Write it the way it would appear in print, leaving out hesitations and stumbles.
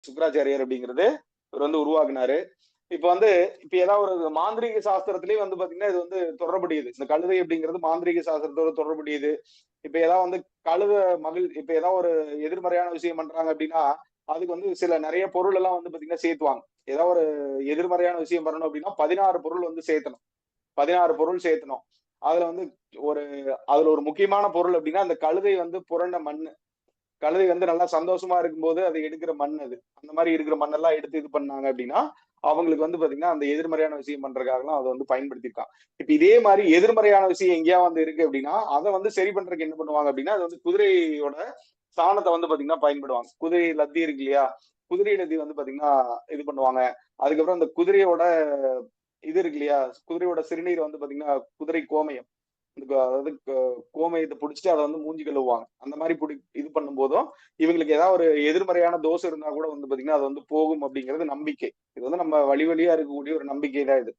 சுக்கராச்சாரியார் அப்படிங்கிறது இவர் வந்து உருவாக்குனாரு. இப்ப வந்து இப்ப ஏதாவது ஒரு மாந்திரீக சாஸ்திரத்திலேயே வந்து பாத்தீங்கன்னா இது வந்து தொடர்புடையது. இந்த கழுதை அப்படிங்கிறது மாந்திரீக சாஸ்திரத்தோட தொடர்புடையது. இப்ப ஏதாவது வந்து கழுத இப்ப ஏதாவது ஒரு எதிர்மறையான விஷயம் பண்றாங்க அப்படின்னா, அதுக்கு வந்து சில நிறைய பொருள் எல்லாம் வந்து பாத்தீங்கன்னா சேர்த்துவாங்க. ஏதாவது ஒரு எதிர்மறையான விஷயம் பண்ணணும் அப்படின்னா 16 பொருள் வந்து சேர்த்தணும். 16 பொருள் சேர்த்தணும். அதுல வந்து ஒரு அதுல ஒரு முக்கியமான பொருள் அப்படின்னா, அந்த கழுதை வந்து புரண்ட மண்ணு. கழுதை வந்து நல்லா சந்தோஷமா இருக்கும்போது அது எடுக்கிற மண் அது. அந்த மாரி இருக்கிற மண்ணெல்லாம் எடுத்து இது பண்ணாங்க அப்படின்னா, அவங்களுக்கு வந்து பாத்தீங்கன்னா, அந்த எதிர்மறையான விஷயம் பண்றதுக்காகலாம் அத வந்து பயன்படுத்தியிருக்காங்க. இப்ப இதே மாரி எதிர்மறையான விஷயம் எங்கேயாவது வந்து இருக்கு அப்படின்னா, அத வந்து சரி பண்றதுக்கு என்ன பண்ணுவாங்க அப்படின்னா, அது வந்து குதிரையோட சாணத்த வந்து பாத்தீங்கன்னா பயன்படுவாங்க. குதிரை லத்தி இருக்கு இல்லையா? குதிரை லத்தி வந்து பாத்தீங்கன்னா இது பண்ணுவாங்க. அதுக்கப்புறம் அந்த குதிரையோட இது இருக்கு இல்லையா? குதிரையோட சிறுநீர் வந்து பாத்தீங்கன்னா, குதிரை கோமயம். அதாவது கோமயத்த புடிச்சுட்டு அத வந்து மூஞ்சி கழுவுவாங்க. அந்த மாரி இது பண்ணும்போதும், இவங்களுக்கு ஏதாவது ஒரு எதிர்மறையான தோஷம் இருந்தா கூட வந்து பாத்தீங்கன்னா, அது வந்து போகும் அப்படிங்கிறது நம்பிக்கை. இது வந்து நம்ம வழி வழியா இருக்கக்கூடிய ஒரு நம்பிக்கை தான் இது.